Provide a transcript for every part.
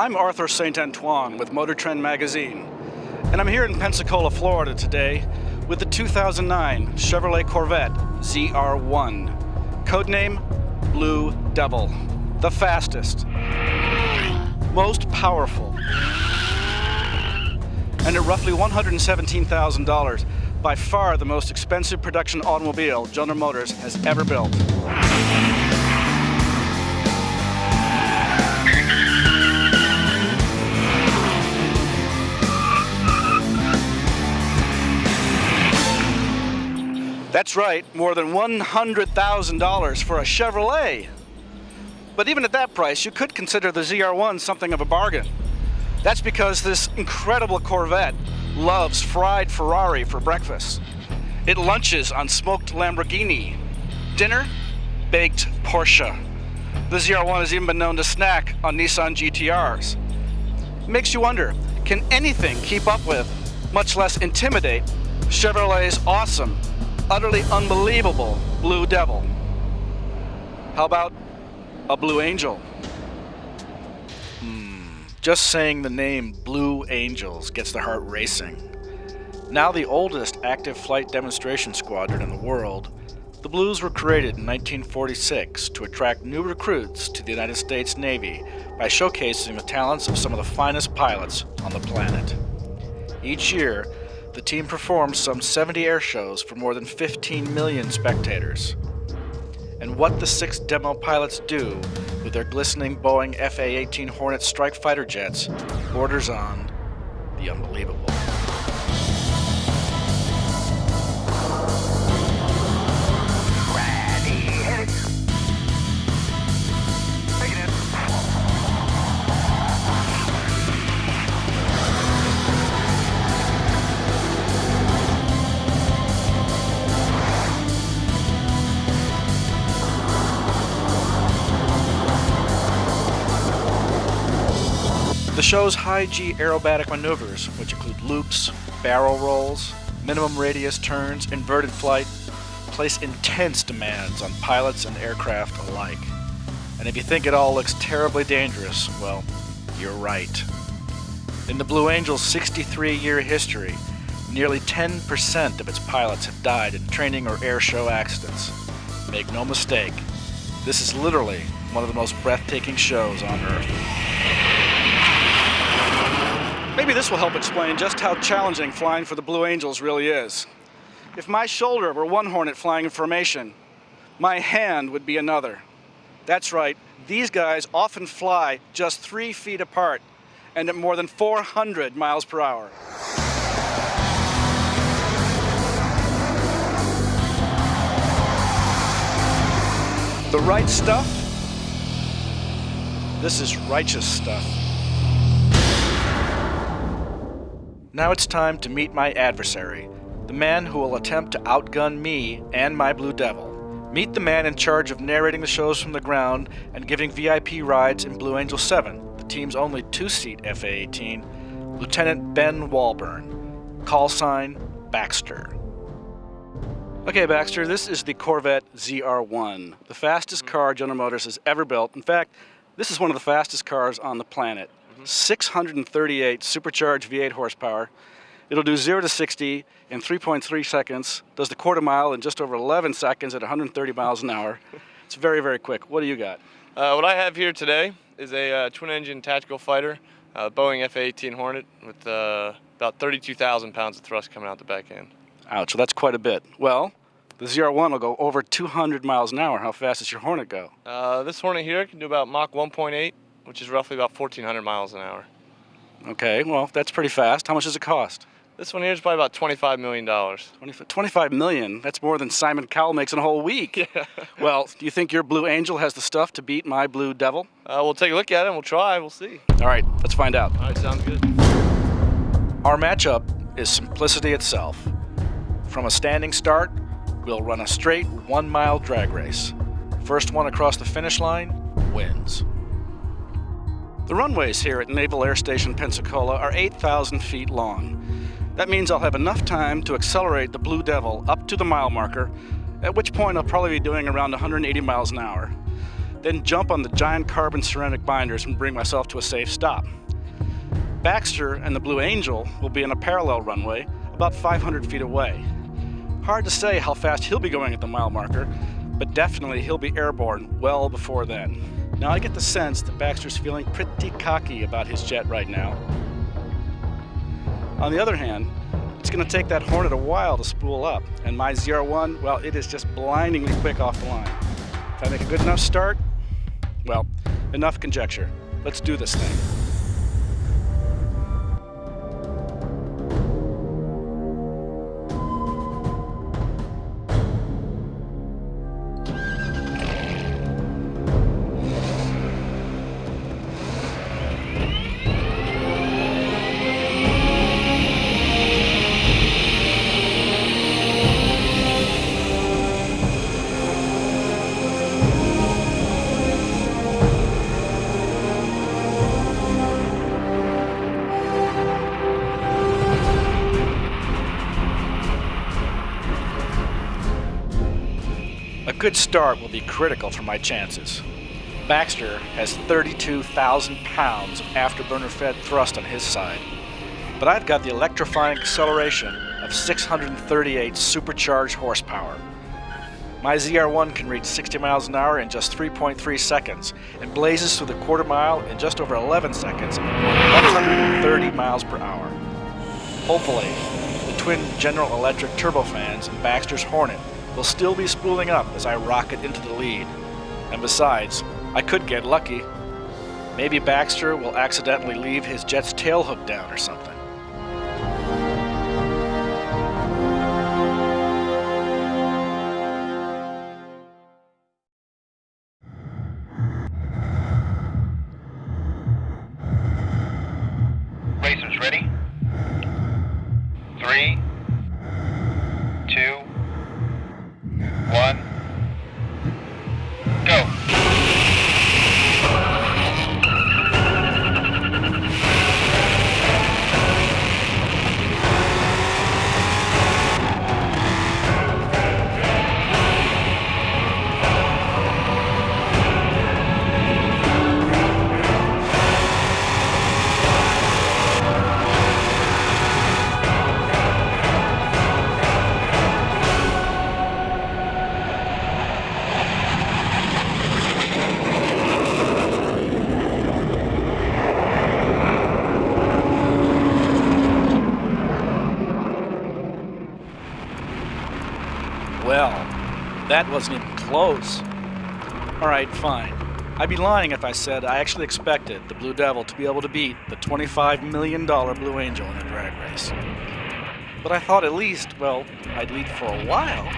I'm Arthur St. Antoine with Motor Trend magazine, and I'm here in Pensacola, Florida today with the 2009 Chevrolet Corvette ZR1, codename Blue Devil, the fastest, most powerful, and at roughly $117,000, by far the most expensive production automobile General Motors has ever built. That's right, more than $100,000 for a Chevrolet. But even at that price, you could consider the ZR1 something of a bargain. That's because this incredible Corvette loves fried Ferrari for breakfast. It lunches on smoked Lamborghini. Dinner, baked Porsche. The ZR1 has even been known to snack on Nissan GTRs. It makes you wonder, can anything keep up with, much less intimidate, Chevrolet's awesome, utterly unbelievable Blue Devil? How about a Blue Angel? Just saying the name Blue Angels gets the heart racing. Now the oldest active flight demonstration squadron in the world, the Blues were created in 1946 to attract new recruits to the United States Navy by showcasing the talents of some of the finest pilots on the planet. Each year, the team performs some 70 air shows for more than 15 million spectators. And what the 6 demo pilots do with their glistening Boeing FA-18 Hornet strike fighter jets borders on the unbelievable. The show's high-G aerobatic maneuvers, which include loops, barrel rolls, minimum radius turns, inverted flight, place intense demands on pilots and aircraft alike. And if you think it all looks terribly dangerous, well, you're right. In the Blue Angel's 63-year history, nearly 10% of its pilots have died in training or air show accidents. Make no mistake, this is literally one of the most breathtaking shows on Earth. Maybe this will help explain just how challenging flying for the Blue Angels really is. If my shoulder were one Hornet flying in formation, my hand would be another. That's right, these guys often fly just 3 feet apart and at more than 400 miles per hour. The right stuff? This is righteous stuff. Now it's time to meet my adversary, the man who will attempt to outgun me and my Blue Devil. Meet the man in charge of narrating the shows from the ground and giving VIP rides in Blue Angel 7, the team's only 2-seat FA-18, Lieutenant Ben Walburn. Call sign, Baxter. Okay, Baxter, this is the Corvette ZR1, the fastest car General Motors has ever built. In fact, this is one of the fastest cars on the planet. 638 supercharged V8 horsepower. It'll do 0 to 60 in 3.3 seconds, does the quarter mile in just over 11 seconds at 130 miles an hour. It's very, very quick. What do you got? What I have here today is a twin-engine tactical fighter, Boeing FA-18 Hornet with about 32,000 pounds of thrust coming out the back end. Ouch, well that's quite a bit. Well, the ZR1 will go over 200 miles an hour. How fast does your Hornet go? This Hornet here can do about Mach 1.8. which is roughly about 1,400 miles an hour. Okay, well, that's pretty fast. How much does it cost? This one here is probably about $25 million. $25 million? That's more than Simon Cowell makes in a whole week. Yeah. Well, do you think your Blue Angel has the stuff to beat my Blue Devil? We'll take a look at it and we'll try. We'll see. All right, let's find out. All right, sounds good. Our matchup is simplicity itself. From a standing start, we'll run a straight 1-mile drag race. First one across the finish line wins. The runways here at Naval Air Station Pensacola are 8,000 feet long. That means I'll have enough time to accelerate the Blue Devil up to the mile marker, at which point I'll probably be doing around 180 miles an hour. then jump on the giant carbon ceramic binders and bring myself to a safe stop. Baxter and the Blue Angel will be on a parallel runway about 500 feet away. Hard to say how fast he'll be going at the mile marker, but definitely he'll be airborne well before then. Now I get the sense that Baxter's feeling pretty cocky about his jet right now. On the other hand, it's going to take that Hornet a while to spool up, and my ZR1, well, it is just blindingly quick off the line. If I make a good enough start, well, enough conjecture. Let's do this thing. A good start will be critical for my chances. Baxter has 32,000 pounds of afterburner-fed thrust on his side, but I've got the electrifying acceleration of 638 supercharged horsepower. My ZR1 can reach 60 miles an hour in just 3.3 seconds and blazes through the quarter mile in just over 11 seconds at 130 miles per hour. Hopefully, the twin General Electric turbofans in Baxter's Hornet will still be spooling up as I rocket into the lead. And besides, I could get lucky. Maybe Baxter will accidentally leave his jet's tail hook down or something. Racers ready? 3, 2, 1, go. Well, that wasn't even close. Alright, fine. I'd be lying if I said I actually expected the Blue Devil to be able to beat the $25 million Blue Angel in a drag race. But I thought at least, well, I'd lead for a while.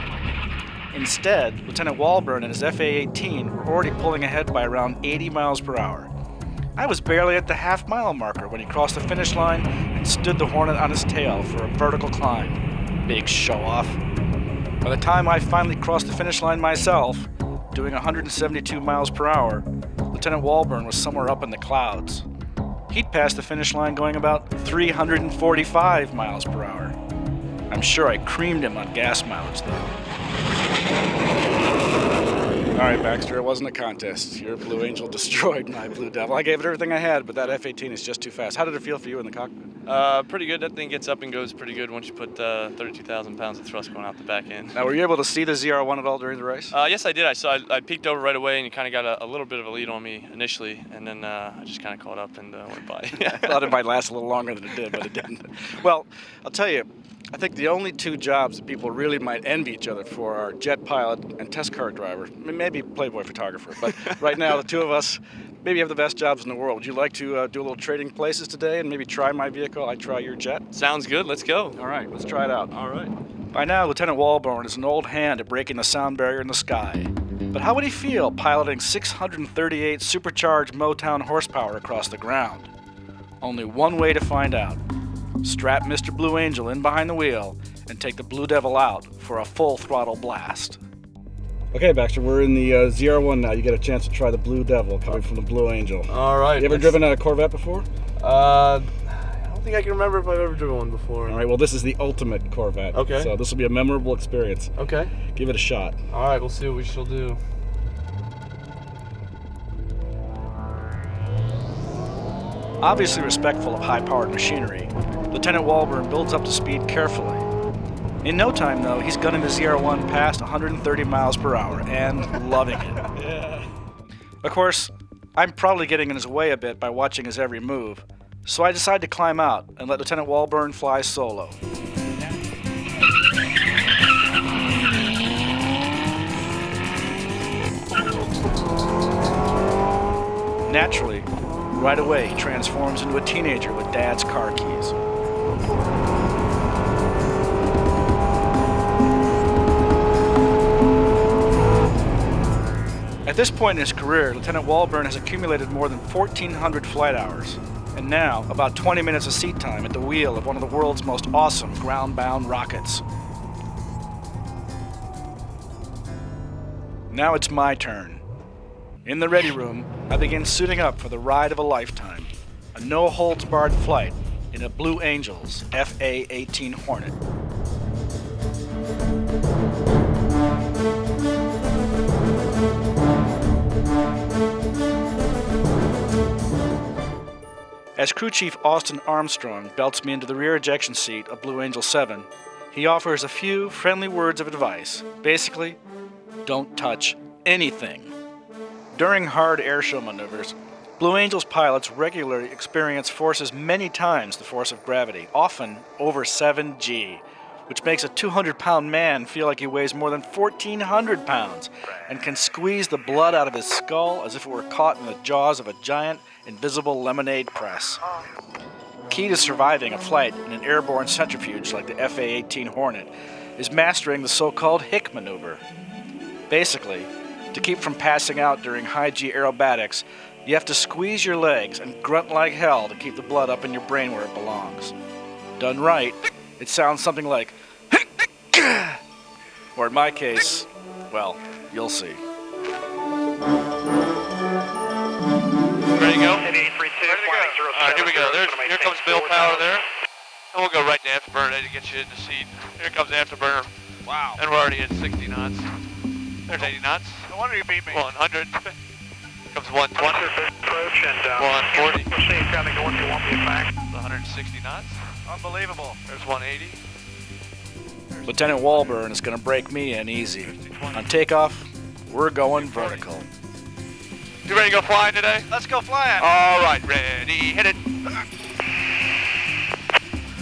Instead, Lieutenant Walburn and his FA-18 were already pulling ahead by around 80 miles per hour. I was barely at the half-mile marker when he crossed the finish line and stood the Hornet on his tail for a vertical climb. Big show-off. By the time I finally crossed the finish line myself, doing 172 miles per hour, Lieutenant Walburn was somewhere up in the clouds. He'd passed the finish line going about 345 miles per hour. I'm sure I creamed him on gas mileage, though. Alright, Baxter, it wasn't a contest. Your Blue Angel destroyed my Blue Devil. I gave it everything I had, but that F-18 is just too fast. How did it feel for you in the cockpit? Pretty good. That thing gets up and goes pretty good once you put 32,000 pounds of thrust going out the back end. Now, were you able to see the ZR1 at all during the race? Yes, I did. I peeked over right away, and you kind of got a little bit of a lead on me initially, and then I just kind of caught up and went by. I thought it might last a little longer than it did, but it didn't. Well, I'll tell you, I think the only two jobs that people really might envy each other for are jet pilot and test car driver, maybe Playboy photographer. But right now, the two of us maybe have the best jobs in the world. Would you like to do a little trading places today and maybe try my vehicle? I try your jet? Sounds good. Let's go. All right, let's try it out. All right. By now, Lieutenant Walburn is an old hand at breaking the sound barrier in the sky. But how would he feel piloting 638 supercharged Motown horsepower across the ground? Only one way to find out. Strap Mr. Blue Angel in behind the wheel and take the Blue Devil out for a full throttle blast. Okay, Baxter, we're in the ZR1 now. You get a chance to try the Blue Devil coming from the Blue Angel. All right. You ever driven a Corvette before? I don't think I can remember if I've ever driven one before. All right, well, this is the ultimate Corvette. Okay. So this will be a memorable experience. Okay. Give it a shot. All right, we'll see what we shall do. Obviously respectful of high-powered machinery, Lieutenant Walburn builds up to speed carefully. In no time, though, he's gunning the ZR1 past 130 miles per hour and loving it. Of course, I'm probably getting in his way a bit by watching his every move, so I decide to climb out and let Lieutenant Walburn fly solo. Naturally, right away he transforms into a teenager with Dad's car keys. At this point in his career, Lieutenant Walburn has accumulated more than 1,400 flight hours, and now about 20 minutes of seat time at the wheel of one of the world's most awesome ground-bound rockets. Now it's my turn. In the ready room, I begin suiting up for the ride of a lifetime, a no-holds-barred flight in a Blue Angels FA-18 Hornet. As Crew Chief Austin Armstrong belts me into the rear ejection seat of Blue Angel 7, he offers a few friendly words of advice. Basically, don't touch anything. During hard airshow maneuvers, Blue Angels pilots regularly experience forces many times the force of gravity, often over 7G, which makes a 200-pound man feel like he weighs more than 1,400 pounds and can squeeze the blood out of his skull as if it were caught in the jaws of a giant, invisible lemonade press. Key to surviving a flight in an airborne centrifuge like the FA-18 Hornet is mastering the so-called Hick maneuver. Basically, to keep from passing out during high-G aerobatics, you have to squeeze your legs and grunt like hell to keep the blood up in your brain where it belongs. Done right, it sounds something like or in my case, well, you'll see. Ready to go? Ready to go. Alright, here we go. Here comes Bill Power there. And we'll go right to afterburner to get you in the seat. Here comes afterburner. Wow. And we're already at 60 knots. There's 80 knots. No wonder you beat me. 100. Comes 120. Approach and 140. We'll see you kind of going to 160 knots. Unbelievable. There's 180. Lieutenant Walburn is going to break me in easy. On takeoff, we're going vertical. You ready to go flying today? Let's go flying. All right, ready, hit it.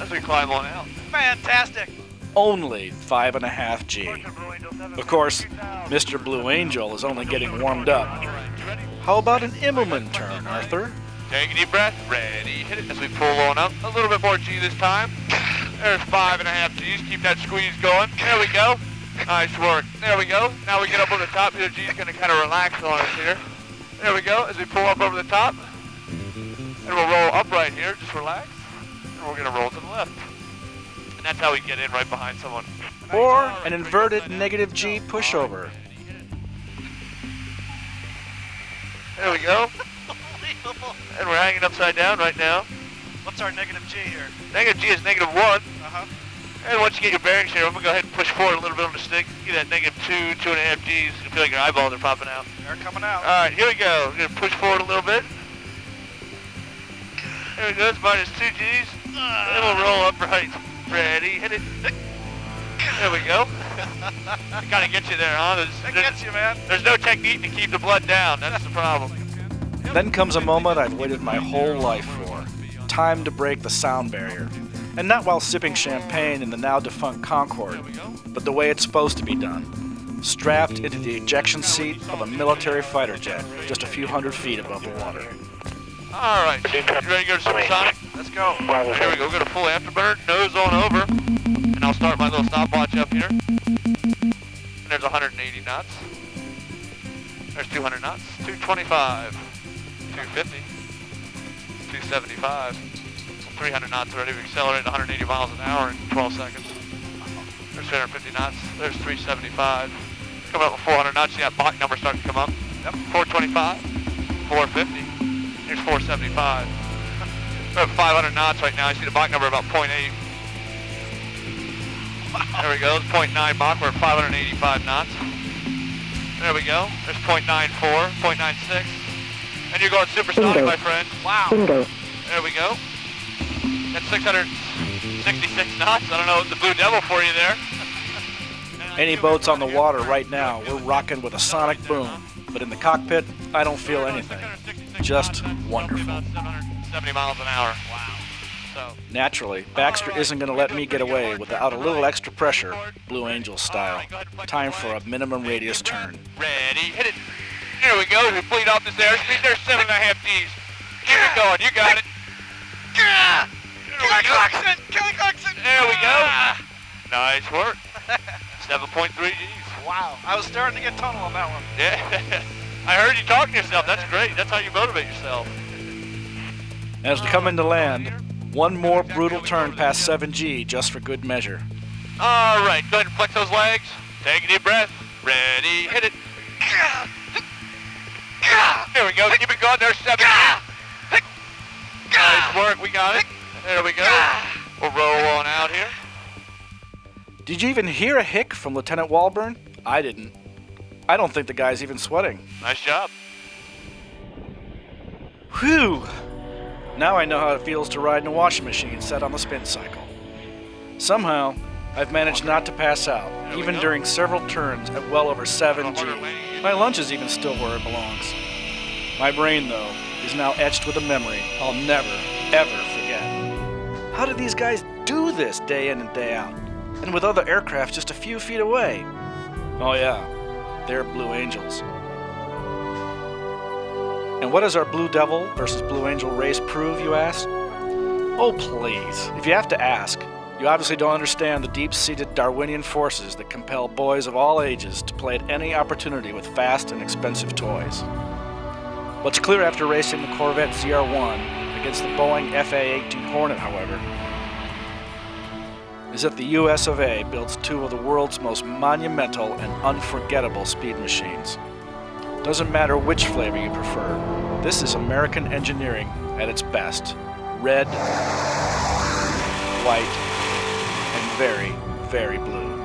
As we climb on out. Fantastic. Only 5.5 G. Of course, Mr. Blue Angel is only getting warmed up. How about an Immelman turn, Arthur? Take a deep breath, ready, hit it. As we pull on up, a little bit more G this time. There's 5.5 G's, keep that squeeze going. There we go. Nice work. There we go. Now we get up on the top here, G's gonna kind of relax on us here. There we go, as we pull up over the top. And we'll roll upright here, just relax. And we're gonna roll to the left. And that's how we get in right behind someone. Or an inverted negative G pushover. There we go. And we're hanging upside down right now. What's our negative G here? Negative G is -1. Uh-huh. And once you get your bearings here, I'm gonna go ahead and push forward a little bit on the stick. Get that -2, 2.5 G's. You feel like your eyeballs are popping out. They're coming out. All right, here we go. We're gonna push forward a little bit. There we go. It's -2 G's. And we'll roll upright. Ready, hit it. There we go. It kind of gets you there, huh? That gets you, man. There's no technique to keep the blood down. That's the problem. Then comes a moment I've waited my whole life for. Time to break the sound barrier. And not while sipping champagne in the now defunct Concorde, but the way it's supposed to be done. Strapped into the ejection seat of a military fighter jet just a few hundred feet above the water. All right, you ready to go to supersonic? Let's go. Here we go, we're gonna full afterburner, nose on over, and I'll start my little stopwatch up here. And there's 180 knots. There's 200 knots, 225, 250, 275, 300 knots already. We accelerated 180 miles an hour in 12 seconds. There's 350 knots, there's 375. Coming up with 400 knots, you got Mach number starting to come up. Yep, 425, 450. Here's 475. We're at 500 knots right now. I see the Mach number about 0.8. Wow. There we go. It's 0.9 Mach. We're at 585 knots. There we go. There's 0.94, 0.96. And you're going supersonic, my friend. Wow. There we go. That's 666 knots. I don't know the Blue Devil for you there. Any boats on the water right now, we're rocking with a sonic boom. But in the cockpit, I don't feel anything. Just wonderful. 770 miles an hour. Wow. So, Naturally, Baxter isn't going to let me get away without a little extra pressure, Blue Angel style. Time for a minimum radius turn. ready, hit it. Here we go. We bleed off this airspeed. There's 7.5 Ds. Keep it going. You got it. Kelly Clarkson! There we go. Nice work. 7.3 Gs. Wow, I was starting to get tunnel on that one. Yeah. I heard you talking to yourself. That's great. That's how you motivate yourself. As we come into land, one more brutal turn past 7G just for good measure. All right. Go ahead and flex those legs. Take a deep breath. Ready, hit it. There we go. Keep it going. There's 7 Gs. Nice work. We got it. There we go. We'll roll on out here. Did you even hear a hic from Lieutenant Walburn? I didn't. I don't think the guy's even sweating. Nice job. Whew! Now I know how it feels to ride in a washing machine set on the spin cycle. Somehow, I've managed not to pass out, even during several turns at well over 7G. My lunch is even still where it belongs. My brain, though, is now etched with a memory I'll never, ever forget. How did these guys do this day in and day out? And with other aircraft just a few feet away? Oh yeah, they're Blue Angels. And what does our Blue Devil versus Blue Angel race prove, you ask? Oh please, if you have to ask, you obviously don't understand the deep-seated Darwinian forces that compel boys of all ages to play at any opportunity with fast and expensive toys. What's clear after racing the Corvette ZR1 against the Boeing FA-18 Hornet, however, is that the US of A builds two of the world's most monumental and unforgettable speed machines. Doesn't matter which flavor you prefer, this is American engineering at its best. Red, white, and very, very blue.